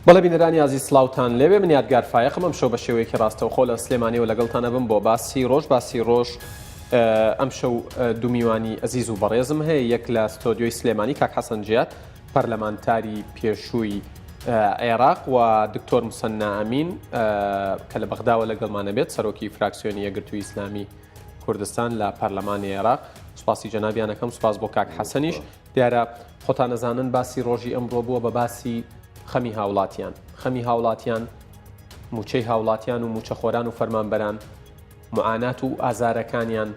بەڵێ بینەرانی عزیز سڵاوتان لێوێ من یادگار فایەقم ئەم شەو بە شێوەیەکی ڕاستەوخۆ لە سلێمانی و لەگەڵتانە بم بۆ باسی ڕۆژ ئەم شەو دوو میوانی ئەزیز و بەڕێزم هەیە یەک لە ستۆدیۆی سلێمانی کاک حەسەن جیات پەرلەمانتاری پێشووی عێراق و دکتۆر موسەنا ئەمین کە لە بەغداوە لەگەڵمانە بێت سەرۆکی فراکسیۆنی یەکگرتووی ئیسلامی کوردستان لە پەرلەمانی عێراق سوپاسی جەنابیانەکەم سوپاس بۆ کاک حەسەنیش دیارە خۆتان نەزانن باسی ڕۆژی ئەمڕۆ بووە بە باسی خەمی هاوڵاتیان موچەی هاوڵاتیان و موچەخۆران و فەرمانبەران معانات و ئازارەکانیان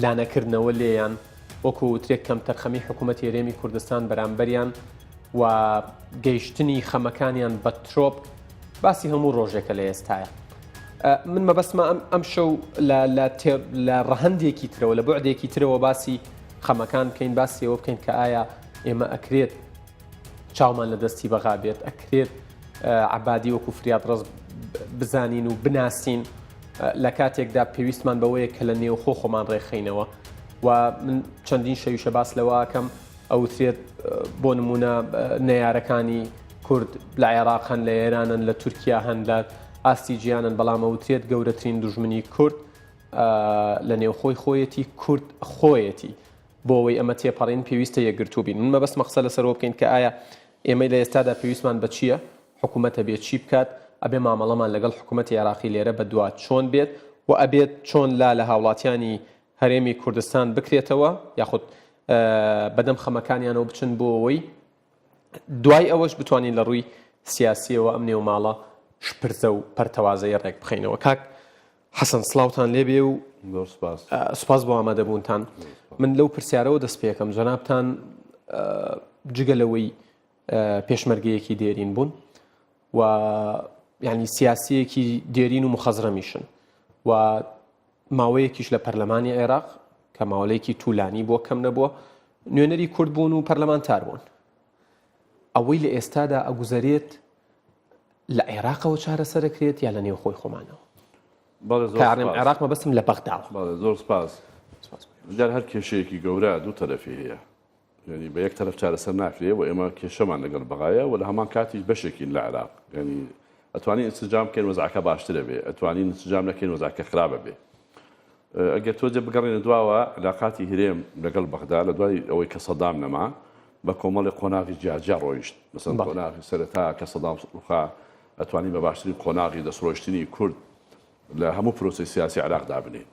لانەکردنەوە لێیان وەکو وترێک کەم تەرخەمی حکوومەتی هەرێمی کوردستان بەرامبەریان و گەیشتنی خەمەکانیان بە ترۆپ باسی هەموو ڕۆژێکە لە ئێستاە من مەبەستمە ئەم شەو لە ڕەهەندێکی ترەوە لە بوعدێکی ترەوە باسی خەمەکان بکەین باسی ئەوە بکەین کە ئایا ئێمە ئەکرێت چاومان لە دەستی بەغا بێت ئەکرێت عەبادی وەکو فریاد ڕز بزانین و بناسین لە کاتێکدا پێویستمان بەوەیە کە لە نێوخۆ خۆمان ڕێخینەوە و من چەندین شەویشە باس لەوە ئەکەم ئەوترێت بۆ نمونە نەیارەکانی کورد لە عێراق هەن لە ئێرانن لە تورکیا هەن لە ئاستی گیانن بەڵام ئەوترێت گەورەترین دوژمنی کورد لە نێوخۆی خۆیەتی کورد خۆیەتی بۆ ئەوەی ئەمە تێپەڕین پێویستە یەکگرتوو بین من مەبەست مەقسە لەسەرەوە بکەین کە ئایا ئێمەی لە ئێستادا پێویستمان بە چییە حکوومەتە بێت چی بکات ئەبێ مامەڵەمان لەگەڵ حکوومەتی عێراقی لێرە بە دوات چۆن بێت و ئەبێت چۆن لە هاوڵاتیانی هەرێمی کوردستان بکرێتەوە یاخود بەدەم خەمەکانیانەوە بچن بۆ ئەوەی دوای ئەوەش بتوانین لە ڕووی سیاسیەوە ئەم نێوماڵە شپرزە و پەرتەوازەیە ڕێک بخەینەوە کاک حەسەن سڵاوتان لێبێ و سوپاس بۆ ئامادەبوونتان من لەو پرسیارەوە دەست پێکەم جەنابتان جگەلەوەی پێشمەرگەیەکی دێرین بوون و یعنی سیاسیەکی دێرین و مخەزرەمیشن و ماوەیەکیش لە پەرلەمانی عێراق کە ماوەیەکی توولانی بۆ کەم نەبووە نوێنەری کورد بوون و پەرلەمانتار بوون ئەوەی لە ئێستادا ئەگوزارێت لە عێراقەوە چارەسەرەکرێت یا لە نێوخۆی خۆمانەوە عێراق مەبەستم لە بەغداوە زۆر سپاس جار هەر کێشەیەکی گەورە دوو تەرەفی هەیە ینی بە یەک تەرەف چارەسەر ناکرێ و ئێمە کێشەمان لەگەڵ بەغایە و لە هەمان کاتیش بەشێکین لە عێراق ینی ئەتوانین ئینسجام بکەین وەزعەکە باشترە بێ ئەتوانین ئینسجام نەکەین وەزعەکە خراپە بێ ئەگەر تۆ بگەڕێنە دواوە علاقاتی هەرێم لەگەڵ بەغدا لە دوای ئەوەی کە سەدام نەما بە کۆمەڵی قۆناغی جیاجیا ڕۆیشت مەسەڵەن قۆناغی سەرەتا کە سەدام ڕوخا ئەتوانین بە باشترین قۆناغی دەسڕۆشتنی کورد لە هەموو پرۆسی سیاسی عێراق دابنێ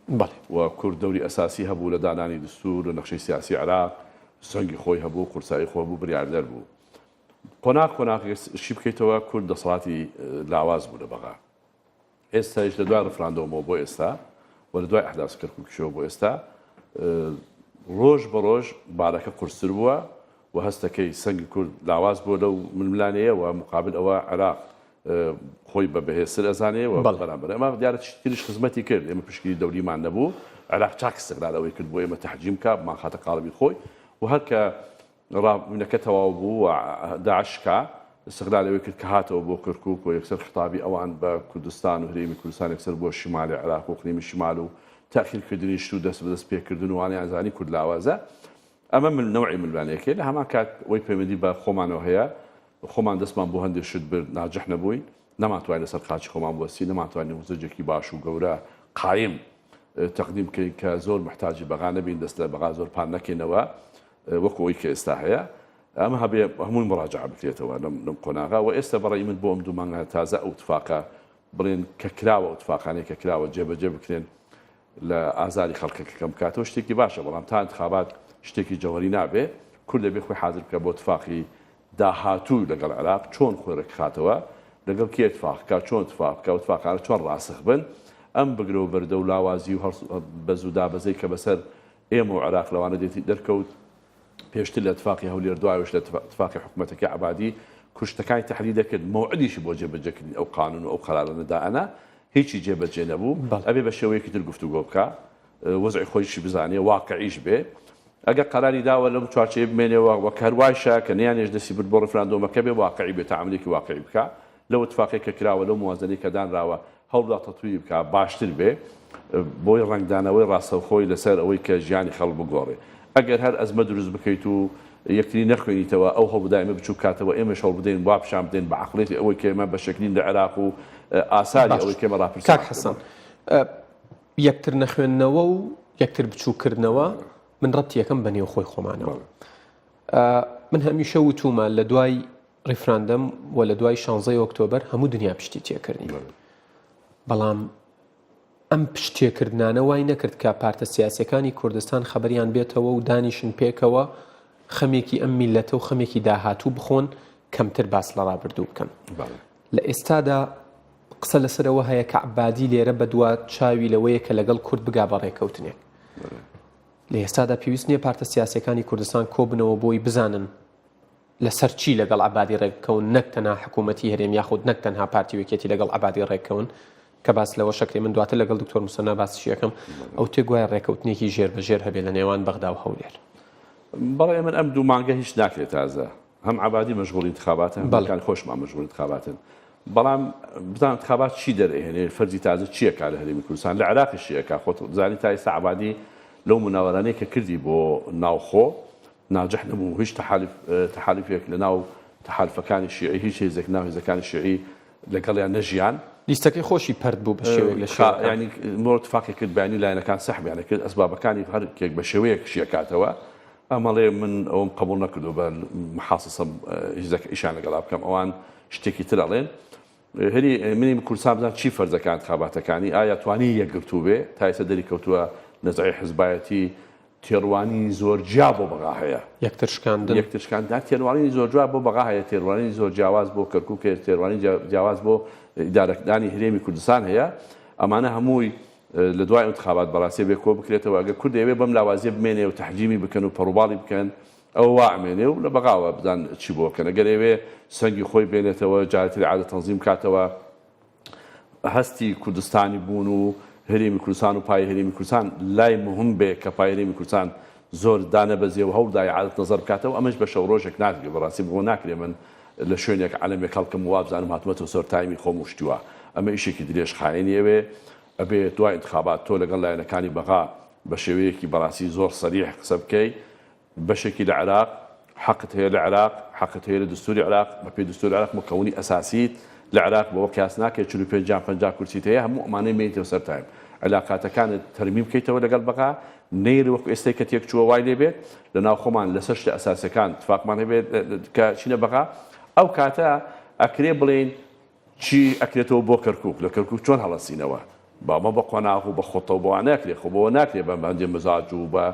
و کورد دەوری ئەساسی هەبوو لە دانانی دستور لە نەخشەی سیاسی عێراق سەنگی خۆی هەبوو قورسایی خۆ بوو بریاردەر بوو قۆناغی بکەیتەوە کورد دەسەڵاتی لاواز بوو لە بەغا ئێستاش لە دوای ڕفراندەوەمەوە بۆ ئێستا و لە دوای ئەحداس کەرکووکیشەوە بۆ ئێستا ڕۆژ بە ڕۆژ بارەکە قورستر بووە و هەستەکەی سەنگی کورد لاواز بووە لەو ململانەیە و مقابل ئەوە عێراق خۆی بە بەهێزتر ئەزانێ و بەرامبەر ئەمە دیارە تریش خزمەتی کرد ئێمە پشگیری دەوریمان نەبوو عێراق چاک استقلالەوەی کرد بۆ ئێمە تەحجیم بکات بمان خاتە قاڵبی خۆی و هەر کە ڕابوونەکە تەواو بوو و داعشکا استقلالەوەی کرد کە هاتەوە بۆ کەرکووک و یەکسەر خطابی ئەوان بە کوردستان و هەرێمی کوردستان یەکسەر بۆ شیمالی عێراق و قلیمی شیمال و تاخیرکردنی شت و دەست بەدەست پێکردن و وانەیان زانی کورد لاوازە ئەمە من نەوعی ملوانەیەکێ لە هەمان کات ئەوەی پەیوەندی بە خۆمانەوە هەیە خۆمان دەستمان بۆ هەندێک شت برد ناجەح نەبووین نەماتوانین لەسەر قاچی خۆمان بوەستی نەماتوانین وزەجێکی باش و گەورە قایم تەقدیم بکەین کە زۆر محتاجی بەغا نەبین دەست لە بەغا زۆر پان نەکەینەوە وەکو ئەوەی کە ئێستا هەیە ئەمە هەبێ هەمووی مراجعە بکرێتەوە لەم قۆناغا و ئێستا بەڕێی من بۆ ئەم دوو مانگە تازە ئەو اتفاقە بڵێن کە کراوە اتفاقانەی کە کراوە جێبەجێ بکرێن لە ئازاری خەڵکەکە کەم بکاتەوە شتێکی باشە بەڵام تا انتخابات شتێکی جەوهەری نابێ کورد دەبێ خۆی حاضر بکە بۆ اتفاقی داهاتوو لەگەڵ عێراق چۆن خۆی ڕێکخاتەوە لەگەڵ کێ اتفاقکە چۆن اتفاقکە اتفاقانە چۆن ڕاسخ بن ئەم بگرە و بەردە و لاوازی و بەز و دابەزەی کە بەسەر ئێمە و عێراق لەوانە دێتی دەرکەوت پێشتر لە اتفاقی هەولێر دوایش لە اتفاقی حکوومەتەکەی عەبادی کوشتەکانی تەحلیل دەکرد موعدیشی بۆ جێبەجێکردنی ئەو قانون و ئەو قەرارانەدائەنە هیچی جێبەجێ نەبوو ئەبێ بە شێوەیەکی تر گفتوگۆ بکە وەزعی خۆیشی بزانێ واقعیش بێ ئەگەر قەراری داوە لەم چوارچێ بمێنێەوە وە کاروایشە کە نەیانێش دەستی برد بۆ ڕفراندۆمەکە بێ واقعی بێت عەملێکی واقعی بکە لەو اتفاقی کە کراوە لەو موازنەی کە دانراوە هەوڵدا تەتویری بکە باشتر بێ بۆی ڕنگدانەوەی ڕاستەوخۆی لەسەر ئەوەی کە ژیانی خەڵک بگۆڕێ ئەگەر هەر ئەزمە دروست بکەیت و یەکتری نەخوێنیتەوە ئەو هەڵبدایمە بچوو کاتەوە ئێمە هەڵ بدەین وا پیشان بدەین بە عەقڵێتی ئەوەی کێمە بە شەکلین لە عێراق و ئاساری ئەوەی کێمە ڕاپرسان. کاک حەسەن یەکتر نەخوێندنەوە و یەکتر بچووکردنەوە من ڕەتی یەکەم بەنێو خۆی خۆمانەوە. من هەمیشە وتومە لە دوای ڕیفراندەم و لە دوای 16 ئۆکتۆبەر هەموو دنیا پشتی تێکردنی، بەڵام ئەم پشتێکردانە وای نەکرد کە پارتە سیاسەکانی کوردستان خەبەریان بێتەوە و دانیشن پێکەوە خەمێکی ئەم میلەتە و خەمێکی داهاتوو بخۆن کەمتر باس لە ڕابردوو بکەن. لە ئێستادا قسە لەسەرەوە هەیە کە عەبادی لێرە بە دوا چاوی لەوەیە کە لەگەڵ کورد بگا بە ڕێکەوتنێک. لە ئێستادا پێویست نییە پارتە سیاسەکانی کوردستان کۆبنەوە بۆی بزانن لەسەر چی لەگەڵ عەبادی ڕێککەون، نەک تەنها حکوومەتی هەرێم یاخود نەک تەنها پارتی وەکێتی لەگەڵ عەبادی ڕێککەون کە باس لەوە شەکری من دواتر لەگەڵ دکتۆر موسەنا باسیشی یەکەم ئەو تێگوایە ڕێکەوتنێکی ژێر بەژێر هەبێ لە نێوان بەغدا و هەولێر. بەڵێ من ئەم دوو مانگە هیچ ناکرێت تازە هەم عەبادی مەشغوڵی انتخاباتن بەڵکان خۆشمان مەشغوڵ انتخاباتن، بەڵام بزان انتخابات چی دەرئێنێ فەرجی تازە چیەکە لە هەرێمی کوردستان لە عێراقی شیەکە خۆت زانی تا ئێستا عەبادی لەو مناوەرانەیە کە کردی بۆ ناوخۆ ناجح نەبوو، هیچ تەحالفێک لە ناو تەحالفەکانی شیعی هیچ هێزێک ناو هێزەکانی شیعی لەگەڵیان نەژیان. لیستەکەی خۆشی پەرد بوو بە شێوەیەک لە شێوە ینی مۆ اتفاقی کرد بەیانی لایەنەکان سەحبیانە کرد ئەسبابەکانی هەرکێک بە شێوەیەک شیەکاتەوە. ئەمەڵێ من ئەوم قبول نەکردو بە محاسسە هیزەکە ئیشان لەگەڵا بکەم ئەوان شتێکی تر ئەڵێن. هەری منی کوردستان بزان چی فەرزەکان انتخاباتەکانی ئایا توانی یەکگرتوو بێ تا ئێستا دەری کەوتووە نەزعی حزبایەتی تێڕوانی زۆر جیا بۆ بەغا هەیە، یەکتر شکاندان تێڕوانی زۆر جواب بۆ بەغا هەیە، تێڕوانی زۆر جیاواز بۆ کەرکووک، تێڕوانی جیاواز بۆ ئیدارەکردانی هەرێمی کوردستان هەیە. ئەمانە هەمووی لە دوای انتخابات بەڕاستی بێ کۆ بکرێتەوە ئەگە کورد دەیەوێت بەم لاوازیە بمێنێ و تەحجیمی بکەن و پەڕووباڵی بکەن ئەو وامێنێ و لە بەغاوە بدان چی بۆ بکەن. ئەگەر ئەوێ سەنگی خۆی بێنێتەوە جارێتی عادە تەنزیم کاتەوە هەستی کوردستانی بوون و هەرێمی کوردستان و پای هەرێمی کوردستان لای مهم بێ کە پای هەرێمی کوردستان زۆر دانەبەزێ و هەوڵدای عادەت نەزەر بکاتەوە ئەمەش بە شەو ڕۆژێک ناتگە بەڕاستی بۆ ناکرێ من لە شوێنێک عەلەمێک هەڵکەم وابزانم هاتوومەتەوە سەر تایمی خۆم وشتووە. ئەمە ئیشێکی درێژ خاینیەوێ ئەبێ دوای انتخابات تۆ لەگەڵ لایەنەکانی بەغا بە شێوەیەکی بەڕاستی زۆر سەریح قسە بکەی بەشێکی لە عێراق حەقت هەیە لە عێراق، حەقت هەیە لە دستوری عێراق، بە پێی دستوری عێراق مکەونی ئەساسیت لە عێراق بەوە کاس ناکێت 45 کورسیت هەیە هەموو ئەمانەی مێنیتەوە سەر تایم علاقاتەکانت تەرمیم بکەیتەوە لەگەڵ بەغا نەیری وەکو ئێستای کە تێک چووە وای لێبێت لە ناو خۆمان لەسەر شتە ئەساسیەکان اتفاقمان هەبێت کە چینە بەغا ئەو کاتە ئەکرێ بڵێن چی ئەکرێتەوە بۆ کەرکووک لە کەرکووک چۆن هەڵەسینەوە باڵمە بە قۆناغ و بە خۆتەوە بۆوان ناکرێت خۆ بەوە ناکرێت بە بەندێ مزاج و بە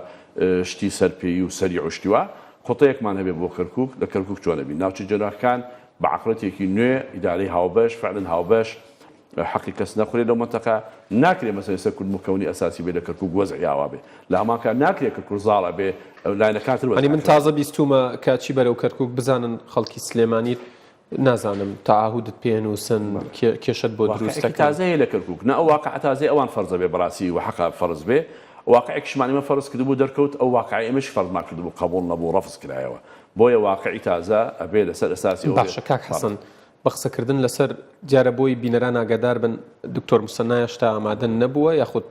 شتی سەرپێی و سەری عشتیوە خۆتەیەکمان هەبێت بۆ کەرکووک لە کەرکووک چۆنەبی ناوچە جەناحەکان بە عەقڵەتێکی نوێ ئیدارەی هاوبەش فعلن هاوبەش حەقی کەس نەخورێت لەو منتەقە ناکرێت مەسەلەی سەر کورد مکەونی ئەساسی بێ لە کەرکووک وەزعی ئاوا بێ لە هەمانکە ناکرێت کە کورزاڵە بێ لایەنەکان تر ئەنی من تازە بیستومە کاچی بەرەو کەرکووک بزانن خەڵکی سلێمانی نازانم تەعاهودت پێنووسن کێشت بۆ دروستەکە تازە هەیە لە کەرکووک نە ئەو واقع تازەی ئەوان فەرزە بێ بەڕاستی و حەقا فەرز بێ واقعێکشمانی من فەرز کردبوو دەرکەوت ئەو واقعی ئێمەش فەرزمان کردبوو قبوڵ نەبوو ڕەفز کرایەوە بۆیە واقعی تازە ئەبێ لەسەر ئەساسی باشە کاک حەسەن بە قسەکردن لەسەر دیارە بۆی بینەران ئاگادار بن دکتۆر موسەنا هێشتا ئامادە نەبووە یاخود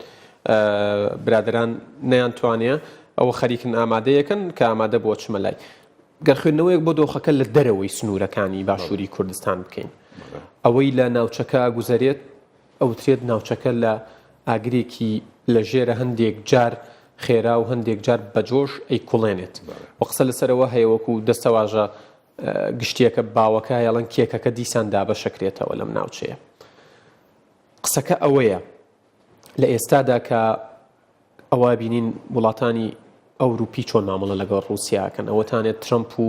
برادران نەیانتوانێ ئەوە خەریکن ئامادەیەکەن کە ئامادە بۆ چمە لای گەرخوێندنەوەیەک بۆ دۆخەکە لە دەرەوەی سنوورەکانی باشووری کوردستان بکەین ئەوەی لە ناوچەکە گوزارێت ئەوترێت ناوچەکە لە ئاگرێکی لە ژێرە هەندێک جار خێرا و هەندێک جار بەجۆش ئەی کوڵێنێت و قسە لەسەرەوە هەیە وەکو دەستەواژە گشتیەکە باوەکە یاڵەن کێکەکە دیساندا بەشەکرێتەوە لەم ناوچەیە قسەکە ئەوەیە لە ئێستادا کە ئەوە بینین وڵاتانی ئەوروپی چۆن مامەڵە لەگەڵ ڕووسیاکەن ئەوەتانێت ترەمپ و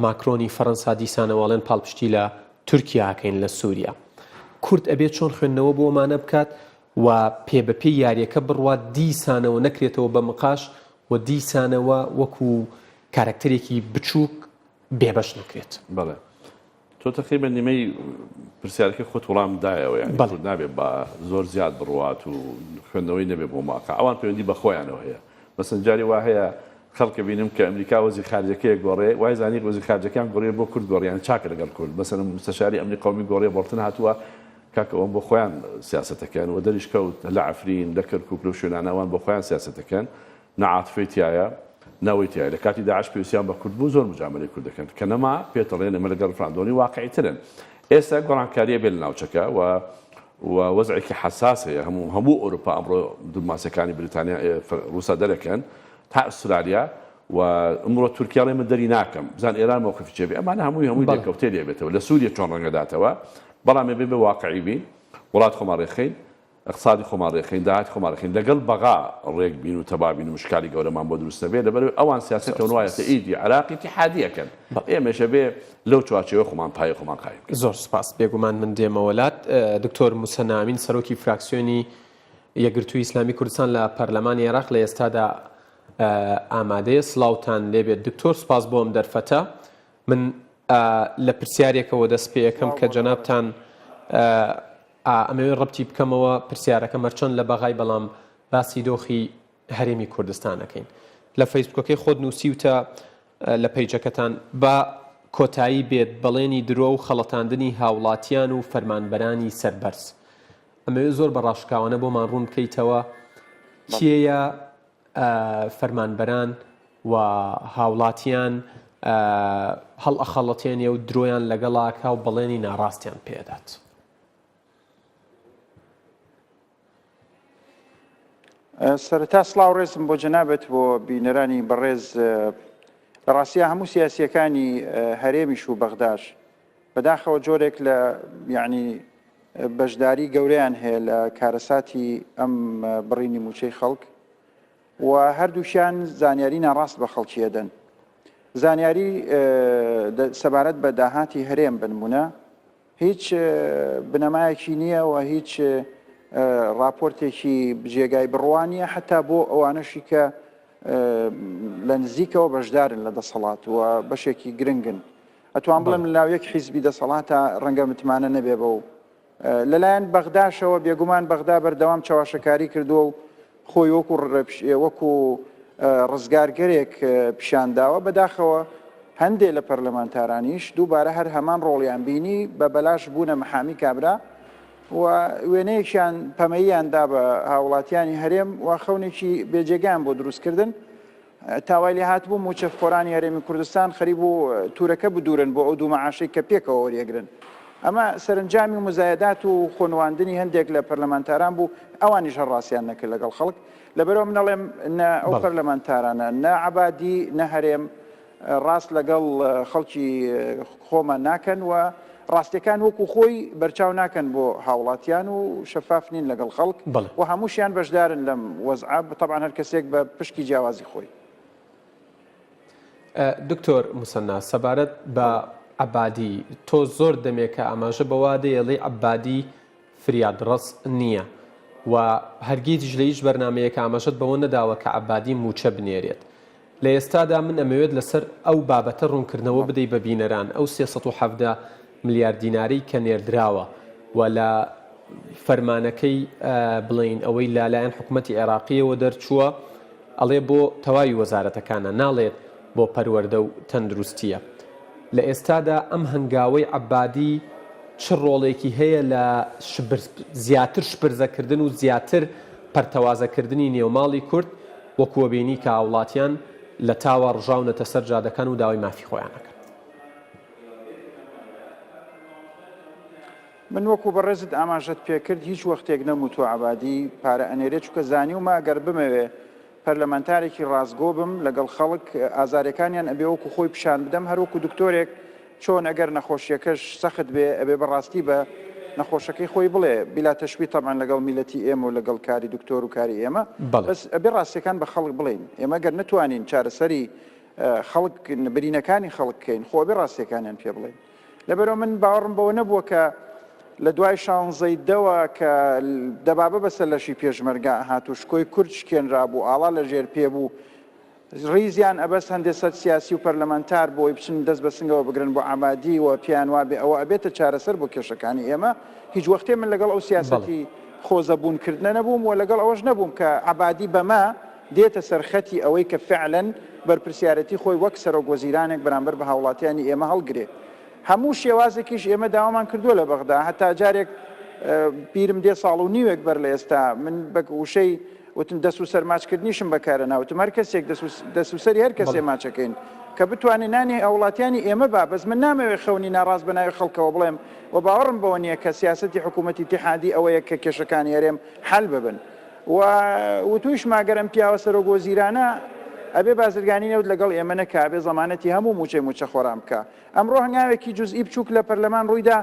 ماکرۆنی فەڕەنسا دیسانەوەڵێن پاڵپشتی لە تورکیاکەین لە سووریا کورد ئەبێت چۆن خوێندنەوە بۆ ئەمانە بکات و پێ بەپێ یاریەکە بڕوات دیسانەوە نەکرێتەوە بە مقاش و دیسانەوە وەکو کارکتەرێکی بچووک بێبەش نەکرێت بەڵێ تۆ تقریبا نیمەی پرسیارەکە خۆت وەڵام دایەوە یعنی نابێت بە زۆر زیاد بڕوات و خوێندنەوەی نەبێت بۆ ماکە ئەوان پەیوەندی بە خۆیانەوە هەیە مەسەن جاری وا هەیە خەڵکە بینم کە ئەمریکا وەزیر خارجەکەی گۆڕێ وای زانی وەزیر خارجەکان گۆڕێ بۆ کورد گۆڕیان چاکە لەگەڵ کورد مەسەن مستەشاری ئەمنی قەومی گۆڕێ بۆڵتن هاتووە کاکە ئەوان بۆ خۆیان سیاسەتەکەن و دەریش کەوت لە عەفرین لە کەرکووک و شوێنانەوان بۆ خۆیان سیاسەتەکەن نەعاتفەی تایە ناویتیای لە کاتی داعش پێویستیان بە کورد بوو زۆر مجاملەی کورد دەکەن کە نەما پێتەڵێن ئەمە لەگەڵ ڕفراندۆنی واقعیترن ئێستا گۆڕانکاریە بێ لە ناوچەکە و وەزعێکی حساس هەیە هەموو ئەوروپا ئەمڕۆ دوماسەکانی بریتانیا رووسا دەرەکەن تا ئوسترالیا و ئەمڕۆ تورکیا ڕێمە دەری ناکەم بزان ئێران موقفی چێ بێ ئەمانە هەمووی لێکەوتێ لێ بێتەوە لە سووریا چۆن ڕەنگەداتەوە بەڵام ێ بێ واقعی بین وڵات خۆمان ڕێخین اقتصادی خۆمان ڕێخین داهاتی خۆمان ڕێخین لەگەڵ بەغا ڕێک بین و تەبابین و مشکالی گەورەمان بۆ دروست نەبێت لەبەرەوەی ئەوان سیاسەتەوە وایەتە ئیدی عراقی اتحادیەکەن ئێمەشە بێ لەو چوارچێوە خۆمان پایە خۆمان قایم زۆر سپاس بێگومان من دێمە وڵات دکتۆر موسە نامین سەرۆکی فراکسیۆنی یەکگرتووی ئیسلامی کوردستان لە پەرلەمانی عێراق لە ئێستادا ئامادەیە سڵاوتان لێبێت دکتۆر سپاس بۆم دەرفەتە من لە پرسیارێکەوە دەست پێ یەکەم کە جەنابتان ئەمەوێت ڕەبتی بکەمەوە پرسیارەکە مەرچەند لە بەغای بەڵام باسی دۆخی هەرێمی کوردستانەکەین لە فەیسبوکەکەی خۆت نووسیوتە لە پەیجەکەتان بە کۆتایی بێت بەڵێنی درۆ و خەڵەتاندنی هاوڵاتیان و فەرمانبەرانی سەربەرز ئەمەوێت زۆر بە ڕاشکاوانە بۆمان ڕوون بکەیتەوە کێیە فەرمانبەران و هاوڵاتیان هەڵ ئەخەڵەتێنێ و درۆیان لەگەڵاکە و بەڵێنی ناڕاستیان پێدات سەرەتا سڵاو ڕێزم بۆ جەنابەت بۆ بینەرانی بەڕێز لە ڕاستیە هەموو سیاسیەکانی هەرێمیش و بەغداش بەداخەوە جۆرێک لە یعنی بەشداری گەورەیان هەیە لە کارەساتی ئەم بڕینی موچەی خەڵک و هەردووشیان زانیاری ناڕاست بە خەڵکی دەن زانیاری سەبارەت بە داهاتی هەرێم بنمونە هیچ بنەمایەکی نییە و هیچ راپۆرتێکی جێگای بڕوانیە حتا بۆ ئەوانەشی کە لە نزیکەوە بەشدارن لە دەسەڵات و بەشێکی گرنگن ئەتوان بڵم لە ناو یەک حیزبی دەسەڵاتە ڕەنگە متمانە نەبێ بە و لەلایەن بەغداشەوە بێگومان بەغدا بەردەوام چاواشەکاری کردووە و خۆی وەکو ڕزگارگەرێک پیشانداوە بەداخەوە هەندێک لە پەرلەمانتارانیش دووبارە هەر هەمان ڕۆڵیان بینی بە بەلاش بوونە محامی کابرا و وێنەیەکیان پەمەییاندا بە هاوڵاتیانی هەرێم و خەونێکی بێجێگیان بۆ دروستکردن تاوای لێ هاتبوو موچەفخۆرانی هەرێمی کوردستان خەریب و تورەکە بدورن بۆ ئەو دوو مەعاشەی کە پێکەوە وەریەگرن ئەمە سەرنجامی و مزایدات و خۆنواندنی هەندێک لە پەرلەمانتاران بوو ئەوانیش هەڕاستیان نەکرد لەگەڵ خەڵک لەبەرەوە منەڵێم ئەو پەرلەمانتارانە نە عەبادی نە هەرێم ڕاست لەگەڵ خەڵکی خۆمان ناکەن و ڕاستیەکان وەکو خۆی بەرچاو ناکەن بۆ هاوڵاتیان و شەفاف نین لەگەڵ خەڵک و هەمووشیان بەشدارن لەم وەزعە طبعاً هەر کەسێک بە پشکی جیاوازی خۆی دکتۆر موسەنا سەبارەت بە عەبادی تۆ زۆر دەمێکە ئاماژە بەوا دەیەڵێ عەبادی فریادڕەس نییە و هەرگیز لە هیچ بەرنامەیەکە ئاماژەت بەوە نەداوە کە عەبادی موچە بنێرێت لە ئێستادا من ئەمەوێت لەسەر ئەو بابەتە ڕوونکردنەوە بدەی بە بینەران ئەو 370 ملیار دیناری کە نێردراوە و لە فەرمانەکەی بڵین ئەوەی لالایەن حکوومەتی عێراقیەوە دەرچووە ئەڵێ بۆ تەواوی وەزارەتەکانە ناڵێت بۆ پەروەردە و تەندروستیە لە ئێستادا ئەم هەنگاوەی عەبادی چ ڕۆڵێکی هەیە لە زیاتر شپرزەکردن و زیاتر پەرتەوازەکردنی نێوماڵی کورد وەکووە بینی کە هاوڵاتیان لە تاوە ڕژاونەتە سەر جادەکان و داوای مافی خۆیانەکەن من وەکو بەڕێزت ئاماژەت پێکرد هیچ وەختێک نەموتوە عەبادی پارە ئەنێرێت چووکە زانی ومە ئەگەر بمەوێ پەرلەمانتارێکی ڕازگۆ بم لەگەڵ خەڵک ئازارەکانیان ئەبێ وەکو خۆی پیشان بدەم هەروەکو دکتۆرێک چۆن ئەگەر نەخۆشیەکەش سەخت بێ ئەبێ بەڕاستی بە نەخۆشەکەی خۆی بڵێ بیلا تەشبیه طبعاً لەگەڵ میلەتی ئێمە و لەگەڵ کاری دکتۆر و کاری ئێمە بەس ئەبێ ڕاستیەکان بە خەڵک بڵین ئێمە گەر نتوانین چارەسەری خەڵک برینەکانی خەڵک بکەین خۆ بێ ڕاستیەکانیان پێ بڵین لەبەرەوە من باوەڕم بەوە نەبووە کە لە دوای 16 دەوە کە دەبابە بەسەر لەشی پێشمەرگا هاتوشکۆی کورد شکێنرابوو ئاڵا لە ژێر پێبوو ڕیزیان ئەبەست هەندێک سەد سیاسی و پەرلەمانتار بۆی بچن دەست بە سنگەوە بگرن بۆ عەبادی و پیان وابێ ئەوە ئەبێتە چارەسەر بۆ کێشەکانی ئێمە هیچ وەختێ من لەگەڵ ئەو سیاسەتی خۆزەبوونکردنە نەبووم و لەگەڵ ئەوەش نەبووم کە عەبادی بەما دێتە سەرخەتی ئەوەی کە فعلەن بەرپرسیارەتی خۆی وەک سەرۆکوەزیرانێک بەرامبەر بە هاوڵاتیانی ئێمە هەڵگرێ هەموو شێوازێکیش ئێمە داوامان کردووە لە بەغدا هەتا جارێک بیرم دێ ساڵ و نیوێک بەر لە ئێستا من بە وشەی وتن دەست و سەرماچکردنیشم بەکارە ناوتم هەر کەسێک دەست و سەری هەر کەسێ ماچەکەین کە بتوانێت نانی هاوڵاتیانی ئێمە با بەس من نامەوێت خەونی ناڕاست بە ناوی خەڵکەوە بڵێم و باوەڕم بەوە نییە کە سیاسەتی حکوومەتی اتحادی ئەوەیە کە کێشەکانی هەرێم حەل ببن و تویش ماگەرم پیاوە سەرۆک وەزیرانە ئەبێ بازرگانی نەوت لەگەڵ ئێمە نەکا ئەبێ زەمانەتی هەموو موچە خۆرام بکە ئەمڕۆ هەنگاوێکی جوزئی بچووک لە پەرلەمان ڕوویدا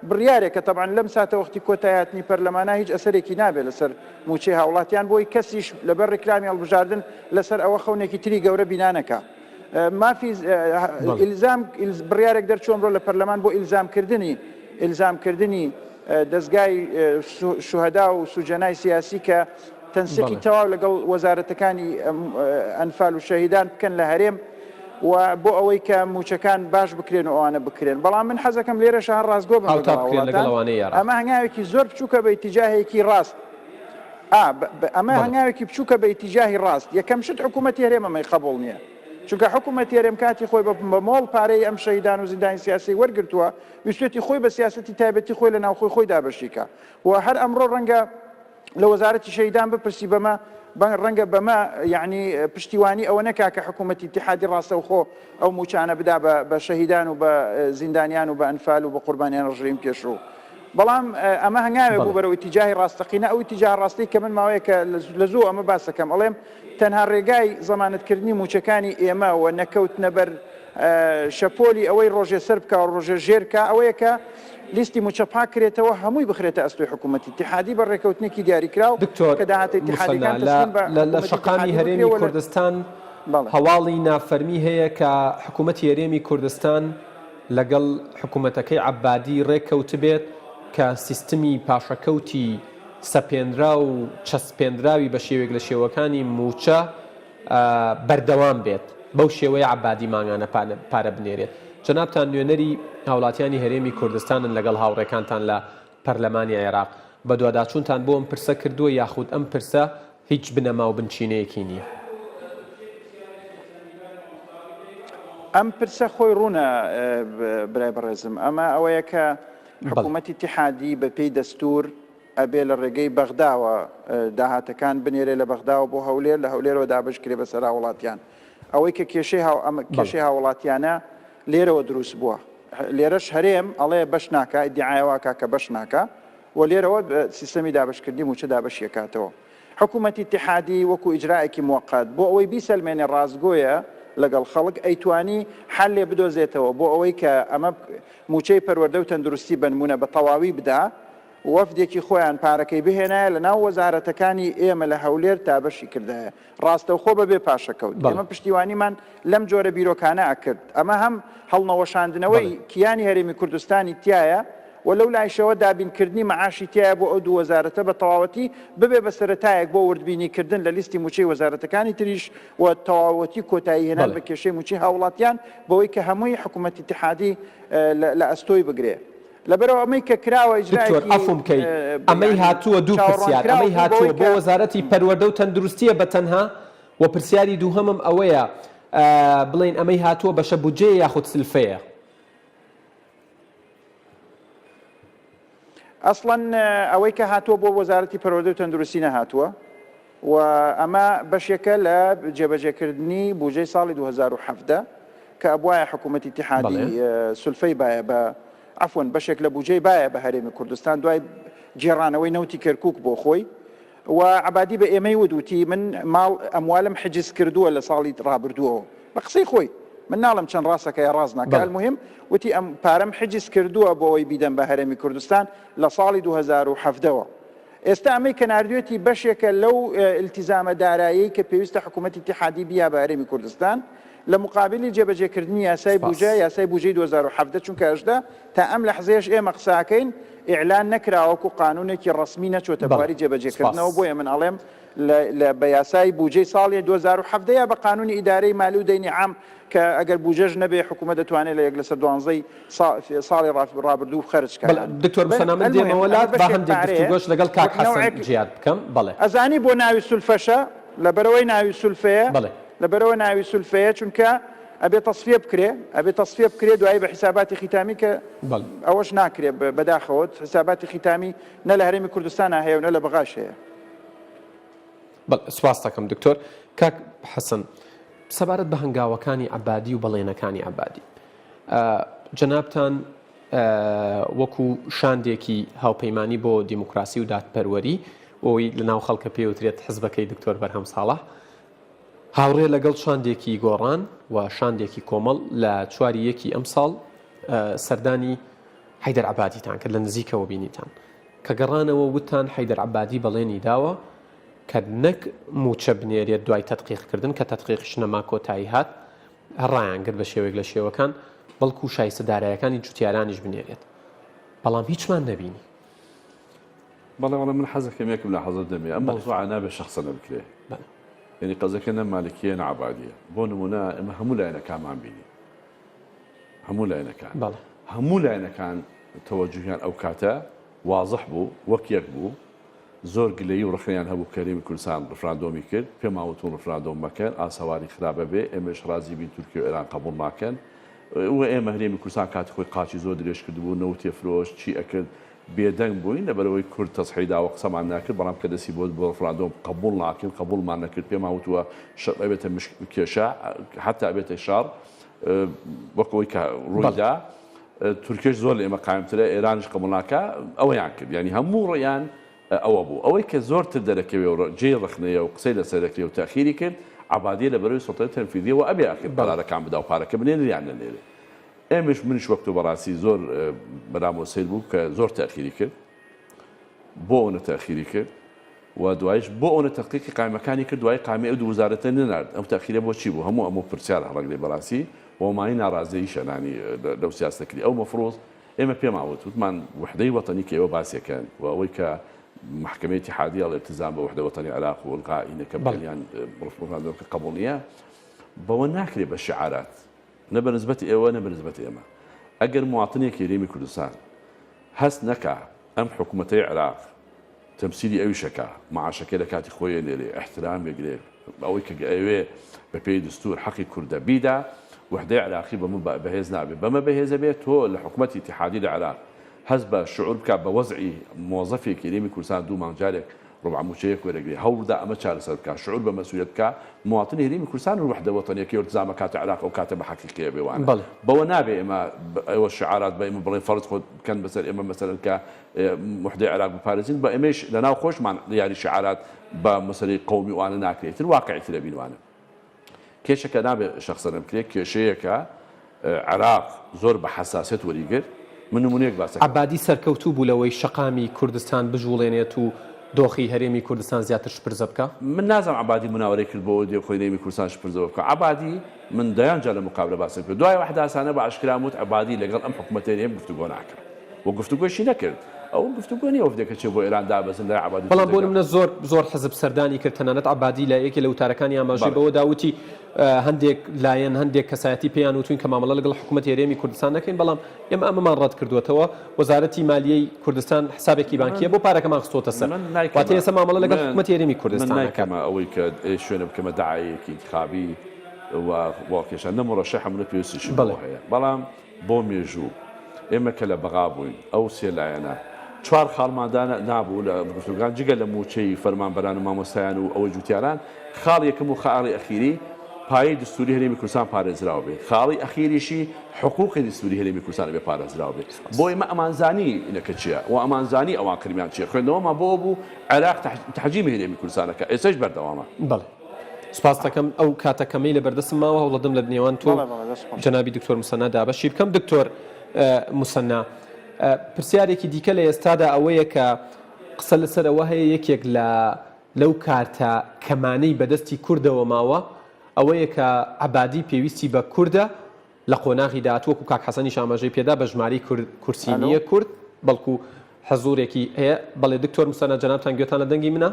بڕیارێکە تەبعاً لەم ساتە وەختی کۆتاییاتنی پەرلەمانە هیچ ئەسەرێکی نابێت لەسەر موچەی هاوڵاتیان بۆی کەسیش لەبەر ڕێکلامی هەڵبژاردن لەسەر ئەوە خەونێکی تری گەورە بینانەکە مافی ئیلزام بڕیارێک دەرچۆن ڕۆ لە پەرلەمان بۆ ئیلزامکردنی دەستگای شوهەدا و سوجەنای سیاسی کە تەنسیقی تەواو لەگەڵ وەزارەتەکانی ئەنفال و شەهیدان بکەن لە هەرێم و بۆ ئەوەی کە موچەکان باش بکرێن و ئەوانە بکرێن بەڵام من حەزەکەم لێرە شار ڕاستگۆ ئەمە هەنگاوێکی زۆر بچووکە بە ئیتیجاهێکی ڕاست ئەمە هەنگاوێکی بچووکە بە ئیتیجاهی ڕاست یەکەم شت حکوومەتی هەرێمەمەی قبول نییە چونکە حکوومەتی هەرێم کاتی خۆی بە مۆڵ پارەی ئەم شەهیدان و زیندانی سیاسی وەرگرتووە ویستێتی خۆی بە سیاسەتی تایبەتی خۆی لە ناوخۆی خۆی دابەشیکە و هەر ئەمڕۆ ڕەنگە لە وەزارەتی شەهیدان بپرسی بەمە ڕەنگە بەمە یعنی پشتیوانی ئەوە نەکا کە حکوومەتی اتحادی ڕاستەوخۆ ئەو موچانە بدا بە شەهیدان و بە زیندانیان و بە ئەنفال و بە قوربانیان ڕژیم پێشڕوو بەڵام ئەمە هەنگاوێ بوو بەرەوەی ئیتیجاهی ڕاستەقینە ئەو ئیتیجاه ڕاستی کە من ماوەیەکە لە زوو ئەمە باسەکەم ئەڵێم تەنها ڕێگای زەمانەتکردنی موچەکانی ئێمە و نەکەوتنە بەر شەپۆلی ئەوەی ڕۆژێ سەر بکە و ڕۆژێ ژێرکە ئەوەیە کە لیستی موچە پاک کرێتەوە هەمووی بخرێتە ئەستۆی حکوومەتی اتحادی بە ڕێکەوتنێکی دیاریکراو کە داهاتە اتحادیەکان لە شەقامی هەرێمی کوردستان هەواڵی نافەرمی هەیە کە حکوومەتی هەرێمی کوردستان لەگەڵ حکوومەتەکەی عەبادی ڕێککەوت بێت کە سیستمی پاشەکەوتی سەپێنرا و چەسپێنراوی بە شێوێک لە شێوەکانی موچە بەردەوام بێت بەو شێوەیە عەبادی ماگانە پارە بنێرێت جەنابتان نوێنەری هاوڵاتیانی هەرێمی کوردستانن لەگەڵ هاوڕێکانتان لە پەرلەمانی عێراق بە دوواداچوونتان بۆ ئەم پرسە کردووە یاخود ئەم پرسە هیچ بنەما و بنچینەیەکی نییە ئەم پرسە خۆی ڕوونە برای بەڕێزم ئەمە ئەوەیە کە حکوومەتی اتحادی بە پێی دەستور ئەبێ لە ڕێگەی بەغداوە داهاتەکان بنێرێ لە بەغداوە بۆ هەولێر لە هەولێرەوە دابشکرێ بەسەر هاوڵاتیان ئەوەی کە کێشەی هاوڵاتیانە لێرەوە دروست بووە لێرەش هەرێم ئەڵێ بەش ناکە ئیدعایەوەکە کە بەش ناکە و لێرەوە سیستەمی دابشکردنی موچە دابشیەکاتەوە حکوومەتی اتحادی وەکو ئیجرایەکی موقەت بۆ ئەوەی بیسەلمێنێ ڕاستگۆیە لەگەڵ خەڵک ئەیتوانی حل لێ بدۆزێتەوە بۆ ئەوەی کە ئەمە موچەی پەروەردە و تەندروستی بنمونە بە تەواوی بدا وەفدێکی خۆیان پارەکەی بهێنایە لە ناو وەزارەتەکانی ئێمە لە هەولێر تابەشی کردایە ڕاستەوخۆ بەبێ پاشەکەوت ئێمە پشتیوانیمان لەم جۆرە بیرۆکانە ئەکرد ئەمە هەم هەڵنەوەشاندنەوەی کیانی هەرێمی کوردستانی تایە و لەو لایشەوە دابینکردنی مەعاشی تایە بۆ ئەو دوو وەزارەتە بە تەواوەتی ببێ بە سەرەتایەک بۆ وردبینیکردن لە لیستی موچەی وەزارەتەکانی تریش و تەواوەتی کۆتایی هێنان بە کێشەی موچەی هاوڵاتیان بەوەی کە هەمووی حکوومەتی اتحادی لە ئەستۆی بگرێ لەبەرەوە ئەمەی کە کراوە ئیجرایەکی ئەفمکەی ئەمەی هاتووە دوو پرسیار ئەمەی هاتووە بۆ وەزارەتی پەروەردە و تەندروستیە بە تەنها و پرسیاری دووهەمم ئەوەیە بڵێن ئەمەی هاتووە بەشە بودجێ یاخود سلفەیە ئەسڵەن ئەوەی کە هاتووە بۆ وەزارەتی پەروەردە و تەندروستی نەهاتووە و ئەمە بەشێکە لە جێبەجێکردنی بودجەی ساڵی 2017 کە ئەبوایە حکوومەتی اتحادی سولفەی باە بە عفوان بەشێک لە بودجەی باە بە هەرێمی کوردستان دوای جێڕانەوەی نەوتی کەرکووک بۆ خۆی و عەبادی بە ئێمەی ودوتی من ماڵ ئەموالم حجز کردووە لە ساڵی ڕابردووەوە بە قسەی خۆی من ناڵم چەند ڕاستەکە یا ڕاست ناکە المهم وتی ئەم پارەم حجز کردووە بۆ ئەوەی بیدەم بە هەرێمی کوردستان لە ساڵی 2017ەوە ئێستا ئەمەی کە ناردوێتی بەشێکە لەو التیزامە دارایی کە پێویستە حکوومەتی اتحادی بیا بە هەرێمی کوردستان لە مقابلی جێبەجێکردنی یاسای بودجە یاسای بودجەی 2017 چونکە ئەشدا تا ئەم لەحزەیەش ئێمە قساکەین ئیعلان نەکراوەکو قانونێکی ڕسمی نەچۆتە بواری جێبەجێکردنەوە بۆیە من ئەڵێم بە یاسای بودجەی ساڵی 2017 یا بە قانونی ئیدارەی مالی و دەینی عام کە ئەگەر بودجەش نەبێ حکوومەت دەتوانێت لە 1 لەسەر 12 ساڵی ڕابردوو خەرج کات دکتۆر بسەنامە دێمەوەلات بە هەندێک گفتوگۆش لەگەڵ کاک حەسەن جیاد بکەم بەڵێ ئەزانی بۆ ناوی سولفەشە لەبەرەوەی ناوی سولفەیە لەبەرەوە ناوی سولفەیە چونکە ئەبێ تەصفیە بکرێ دوایی بە حساباتی ختامی کە ئەوەش ناکرێت بەداخەوت حساباتی ختامی نە لە هەرێمی کوردستان هەیە و نە لە بەغاش هەیە سواس دەکەم دکتۆر کاک حەسەن سەبارەت بە هەنگاوەکانی عەبادی و بەڵێنەکانی عەبادی جەنابتان وەکو شاندێکی هاوپەیمانی بۆ دیموکراسی و دادپەروەری ئەوی لەناو خەڵکە پێوترێت حزبەکەی دکتۆر بەرهەم ساڵح هاوڕێ لەگەڵ شاندێکی گۆڕان و شاندێکی کۆمەڵ لە 4/1 ئەم ساڵ سەردانی حەیدەر عەبادیتان کرد لە نزیکەوە بینیتان کە گەڕانەوە وتان حەیدەر عەبادی بەڵێنی داوە کە نەک موچە بنێرێت دوای تەدقیقکردن کە تەدقیقش نەما کۆتایی هات هەڕایان کرد بە شێوەیەک لە شێوەکان بەڵکو شایستەدارایەکانی جوتیارانیش بنێرێت بەڵام هیچمان نەبینی بەڵێ من حەزەکەم یەکم لە حەزت دەمێ ئەم مەوزوعە نابێت شەخسە بکرێ یعنی قەزەکە نە مالکیە نە عەبادیە بۆ نمونە ئێمە هەموو لایەنەکانمان بینی هەموو لایەنەکان هەموو لایەنەکان تەوەجوهیان ئەو کاتە واضح بوو وەک یەک بوو زۆر گلەیی و ڕخنیان هەبوو کەریمی کوردستان ڕفراندۆمی کرد پێم وتون ڕفراندۆم مەکەن ئاسەواری خراپە بێ ئێمەش ڕازی بین تورکیا و ئێران قبول ناکەن و ئێمە هەرێمی کوردستان کاتی خۆی قاچی زۆر درێژ کردبوو نەوت تێفرۆش چی ئەکرد بێدەنگ بووین لەبەرەوەی کورد تەسحیداوە قسەمان ناکرد بەڵام کە دەستی بۆ ڕفراندۆم قبول ناکرد قبولمان نەکرد پێم وتووە ئەبێتە کێشە حتا ئەبێتە شار وەکەوەی کە ڕوویدا تورکیش زۆر لە ئێمە قایمترە ئێرانش قبول ناکە ئەوەیان کرد ینی هەموو ڕێیان ئەوە بوو ئەوەی کە زۆرتر دەرەکەوێ جێ ڕخنەیە و قسەی لەسەرەکەی و تاخیری کرد عەبادیە لەبەرەوەی سڵتەی تەنفیدیەوە ئەبێ ئەکرد بەڵارەکان بدا و پارەکە بنێریان لەنێرێ ئێمەش منش وەکتۆ بەڕاستی زۆر بەرامۆ سیر بوو کە زۆر تاخیری کرد بۆ ئەوە تاخیری کرد و دوایش بۆ ئەوە تەقیقی قایمەکانی کرد دوای قامی ئەو دوو وزارەتە نەنارد ئەم تاخیرە بۆ چی بوو هەموو پرسیار هەڵک لێ بەڕاستی ومانی ناڕازەیی شەنانی لەو سیاسەکردی ئەو مەفرۆز ئێمە پێم وتمان وحدەی وەتەنی کە ئێوە باسیەکەن و ئەوەی کە محكمة اتحادية الالتزام بوحدة وطنية العراق والغاء كبليان برفض قبولية بوناكري بالشعارات نبى نسبة ايوه نبى نسبة ايما اجر مواطني كريمي كردستان هس نكا ام حكومتي العراق تمثيلي اي شكا مع شكل كاتي خويا لي احترام يقلي او ايوه ببي دستور حقي كرده بيدا وحده عراقي بهزنا بما بهز بيت هو الحكومه اتحاديه العراق حزب الشعور بك بوضعي موظفي كريمي كردستان دو مانجارك ربع موشيك ورجلي هودا اما تشارس بك شعور بمسؤوليتك مواطني كريمي كردستان الوحده الوطنيه كي التزام كات عراق او كاتب حقيقيه بوانا بونابي اما ايوا الشعارات بايما بلين فرض كان مثلا اما مثلا ك وحده عراق بباريزين بايمش لنا خوش مع يعني شعارات بمثلا قومي وانا ناكري الواقع تلبين وانا كيش كنابي شخصا بكري كيشيك عراق زور بحساسيه وريقر من نمونەیەک باسە عەبادی سەرکەوتوو بوو لەوەی شەقامی کوردستان بژوڵێنێت و دۆخی هەرێمی کوردستان زیاتر شپرزە بکە من نازم عەبادی مناوەرەی کرد بۆ دێ خۆی هەرێمی کوردستان شپرزەوە بکە عەبادی من دەیان جا لە مقابلە باسە کرد دوای وحداسانە بە عەشکرا وت عەبادی لەگەڵ ئەم حکومەتە هەرێم گفتوگۆ ناکرد و گفتوگۆشی نەکرد ئەو گفتوگۆ نیە وفدێکە چێ بۆ ئێران دابەزن لای عەبادی بەڵام بۆ منە زۆر حزب سەردانی کرد تەنانەت عەبادی لە یەکێ لە وتارەکانی ئاماژەی بەوە داوتی هەندێک لایەن هەندێک کەسایەتی پێیان وتوین کە مامەڵە لەگەڵ حکومەتی هەرێمی کوردستان نەکەین بەڵام ئێمە ئەمەمان ڕەت کردووەتەوە وەزارەتی مالیەی کوردستان حسابێکی بانکیە بۆ پارەکەمان خستۆتە سەر واتە ئێستا مامەڵە لەگەڵ حکومەتی هەرێمی کوردستان ناکەم ئەوەی کە شوێنە بکەمە داعایەکی انتخابی و واقعشان نەمڕەشە هەموو پێویستیش هەیە بەڵام بۆ مێژوو ئێمە کە لە بەغا بووین ئەو سێ لایەنە چوار خاڵماندانە نابوو لە گفتوگان جگە لە موچەی فەرمانبەران و مامۆستایان و ئەوە جوتیاران خاڵ یەکەم و خاڵی ئەخیری پایەی دستوری هەرێمی کوردستان پارێزراوە بێت خاڵی ئەخیریشی حقوقی دستوری هێرێمی کوردستان بێ پارێزراوە بێت بۆ ئێمە ئەمانزانی ئینەکە چییە و ئەمانزانی ئەوان کریمیان چییە خوێندەوەمان بۆ بوو عێراق تحجیمی هێرێمی کوردستانەکە ئێستاش بەردەوامە بەڵێ سپاس دەکەم ئەو کاتەکەمەی لە بەردەستم ماوە هەوڵەدەم لە نێوان تۆ جەنابی دکتۆر موسەنا دابەشی بکەم دکتۆر موسەنا پرسیارێکی دیکە لە ئێستادا ئەوەیە کە قسە لەسەرەوە هەیە یەکێک لەو کارتە کەمانەی بەدەستی کوردەوە ماوە ئەوەیە کە عەبادی پێویستی بە کووردە لە قۆناغی داهاتووەکو کاک حەسەنیش ئاماژەی پێدا بە ژماری کورسی نییە کورد بەڵکو حەزوورێکی هەیە بەڵێ دکتۆر موسەنا جەنابتان گوێتان لە دەنگی منە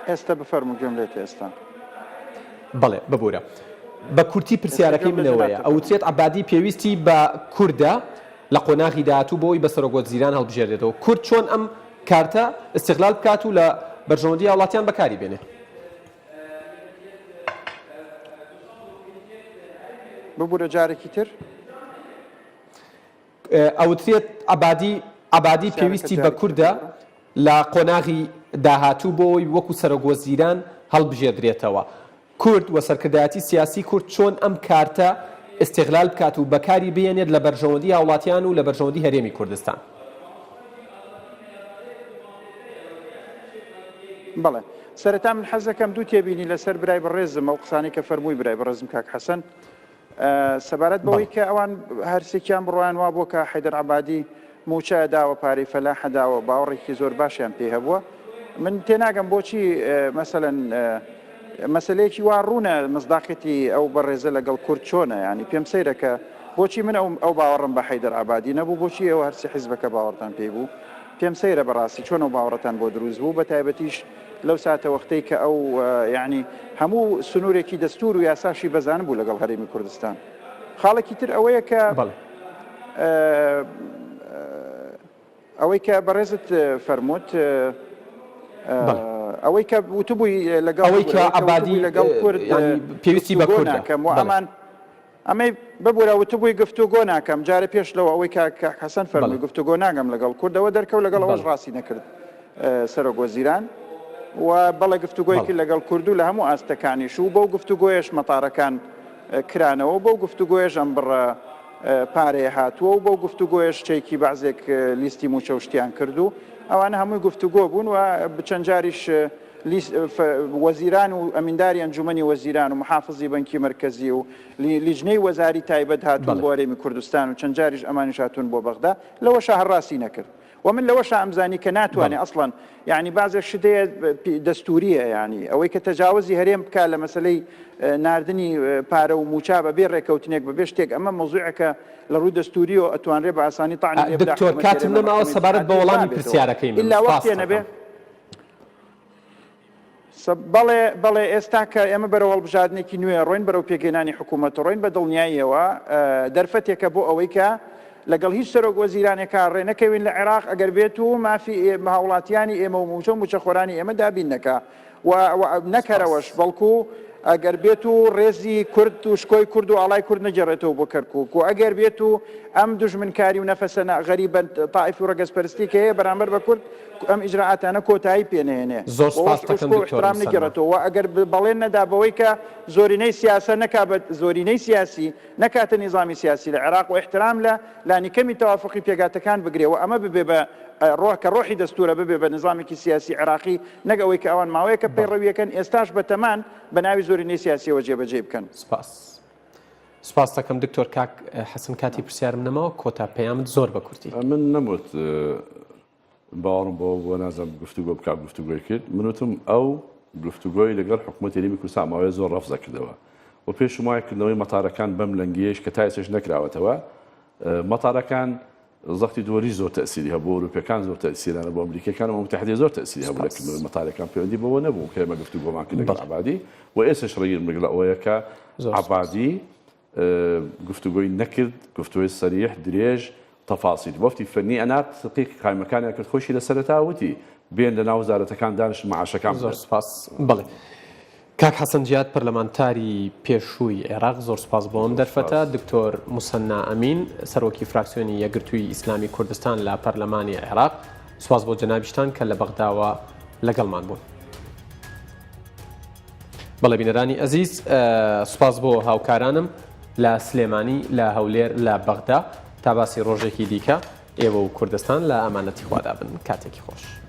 ئێستا بفەرموو گوێم لێت ئێستا بەڵێ ببوورە بە کورتی پرسیارەکەی منەوەیە ئەوترێت عەبادی پێویستی بە کووردە لە قۆناغی داهاتوو بۆی بە سەرۆگۆت زیران هەڵبژێردێتەوە کورد چۆن ئەم کارتە استیغلال بکات و لە بەرژەوەندی وڵاتیان بەکاری بێنێ ببوورە جارێکی تر ئەوترێت عەبادی پێویستی بە کووردە لە قۆناغی داهاتوو بۆی وەکو سەرۆکوەزیران هەڵبژێدرێتەوە. کورد و سەرکردایەتی سیاسی کورد چۆن ئەم کارتە ئستیغلال بکات و بەکاری بێنێت لە بەرژەوەندی هاوڵاتیان و لە بەرژەوەندی هەرێمی کوردستان. بەڵێ سەرەتا من حەز دەکەم دوو تێبینی لەسەر برای بەڕێزم ئەو قسانەی کە فەرمووی برای بەڕێزم کاک حەسەن سەبارەت بەوەی کە ئەوان هەرسێکیان بڕوان وا بۆ کە حەیدەر عەبادی موچە داوە پارەی فەلاح داوە باوەڕێکی زۆر باشیان پێ هەبووە. من تێناگەم بۆچی مەسەلەن مەسلەیەکی وا ڕوونە مصداقەتی ئەو بەڕێزە لەگەڵ کورد چۆنە، ینی پێم سەیرەکە بۆچی من ئەو باوەڕم بە حەیدەر عەبادی نەبوو، بۆچی ئەوە هەرسی حیزبەکە باوەڕتان پێی بوو. پێم سەیرە بەڕاستی چۆن ئەو باوەڕەتان بۆ دروست بوو، بە تایبەتیش لەو ساتە وەختەی کە ئەو یعنی هەموو سنوورێکی دەستور و یاساشی بەزان بوو لەگەڵ هەرێمی کوردستان. خاڵێکی تر ئەوەیە کە ئەوەی کە بەڕێزت فەرمووت ئەوەی کە وتبووی لەگەڵ ئەوەی کە عەبادی لەگەڵ کورد پێویستی بە کورد ناکەم و ئەمان ئەمەی ببوورە وتبووی گفتوگۆ ناکەم جارە پێش لەوە ئەوەی کە حەسەن فەرمووی گفتوگۆ ناگەم لەگەڵ کوردەوە دەرکەوت لەگەڵ ئەوەش ڕاستی نەکرد سەرۆکوەزیران و بەڵێ گفتوگۆیەکی لەگەڵ کورد و لە هەموو ئاستەکانیش و بەو گفتوگۆیەش مەتارەکان کرانەوە بەو گفتوگۆیەش ئەم بڕە پارەیە هاتووە و بەو گفتوگۆیەش چێکی بەعزێک لیستی موچە و شتیان کرد و ئەوانە هەمووی گفتوگۆ بوون و چەند جاریش وەزیران و ئەمینداری ئەنجومەنی وەزیران و محافزی بەنکی مرکزی و لیژنەی وەزاری تایبەت هاتوون بۆ هەرێمی کوردستان و چەند جاریش ئەمانیش هاتوون بۆ بەغدا لەوەش هەڕاستی نەکرد. ومن لەوەش ئەمزانی کە ناتوانێت ئەسڵەن یعنی بازێک شتەیە دەستوریە، ینی ئەوەی کە تەجاوزی هەرێم بکات لە مەسلەی ناردنی پارە و موچا بەبێ ڕێکەوتنێک بەبێ شتێک ئەمە مۆزوعەکە لە ڕووی دەستوری و ئەتوانرێت بە ئاسانی تاعنی لێ بدات. دکتۆر کاتم نەماوە سەبارەت بە وەڵامی پرسیارەکەی من ئللا وەختێ نەبێ بەڵێ ئێستا کە ئێمە بەرەو هەڵبژاردنێکی نوێ ڕۆین بەرەو پێگەێنانی حکوومەت ڕۆین بە دڵنیاییەوە دەرفەتێکە بۆ ئەوەی کە لەگەڵ هیچ سەرۆک وەزیرانێکا ڕێ نەکەوین لە عێراق ئەگەر بێت و مافی هاوڵاتیانی ئێمە و موچە موچەخۆرانی ئێمە دابین نەکا و نەکەرەوەش بەڵکو ئەگەر بێت و ڕێزی کورد و شکۆی کورد و ئاڵای کورد نەجێڕێتەوە بۆ کەرکووک و ئەگەر بێت و ئەم دوژمنکاری و نەفەسە غەریبەن تائیف و ڕەگەزپەرستی کە هەیە بەرامبەر بە کورد ئەم ئیجراعاتانە کۆتایی پێنهێنێ زۆر سپاس دەکەم احترام نەگەڕێتەوە و ئەگەر بەڵێن نەدا بەوەی کە زۆرینەی سیاسە نەکات زۆرینەی سیاسی نەکاتە نیزامی سیاسی لە عێراق و احترام لە لانیکەمی تەوافقی پێگاتەکان بگرێەوە ئەمە ببێ بە ڕۆکە ڕۆحی دەستورە ببێ بە نظامێکی سیاسی عێراقی نەگەوەی کە ئەوان ماوەیەکە پەیڕەویەکەن ئێستاش بە تەمان بە ناوی زۆرینەی سیاسیەوە جێبەجێ بکەن. سپاس دەکەم دکتۆر کاک حەسن کاتی پرسیارم نەماوە کۆتا پەیامت زۆر بە کورتی من نەموت باوەڕم بۆ نازم گفتوگۆ بکات گفتوگۆی کرد منوتم ئەو گفتوگۆی لەگەڵ حکوومەتی هەرێمی کوردستان ماوەیە زۆر ڕەفزە کردەوە و پێش وایەکردنەوەی مەتارەکان بەم لەنگیەش کە تا ئێستاش نەکراوەتەوە مەتارەکان زەختی دووەری زۆر تەسیری هەبوو ئەوروپیەکان زۆر تەسیرانە بۆ ئەمریکەکان و متحدە زۆر تەسیری هەبوو لەکردنەوەی مەتارەکان پەیوەندی بەوە نەبوو کە ئێمە گفتوگۆمان کرد لەگەڵ عەبادی و ئێستاش ڕێگرم لەگەڵ ئەوەیە کە عەبادی گفتوگۆی نەکرد گفتوگۆی سەریح درێژ تەفاسیل وەفتی فەرنی ئەنات تحقیق قایمەکانیان کرد خۆشی لە سەرەتا وتی بێن لە ناو وەزارەتەکان دانیشت معاشەکان زۆر سپاس. بڵێ کاک حەسەن جیاد پەرلەمانتاری پێشووی عێراق زۆر سپاس بۆ ئەم دەرفەتە. دکتۆر موسەنا ئەمین سەرۆکی فراکسیۆنی یەکگرتووی ئیسلامی کوردستان لە پەرلەمانی عێراق سپاس بۆ جەنابیشتان کە لە بەغداوە لەگەڵمان بوون. بەڵێ بینەرانی ئەزیز سپاس بۆ هاوکارانم لە سلێمانی لە هەولێر لە بەغدا تا باسی ڕۆژێکی دیکە ئێوە و کوردستان لە ئەمانەتی خوادا بن کاتێکی خۆش.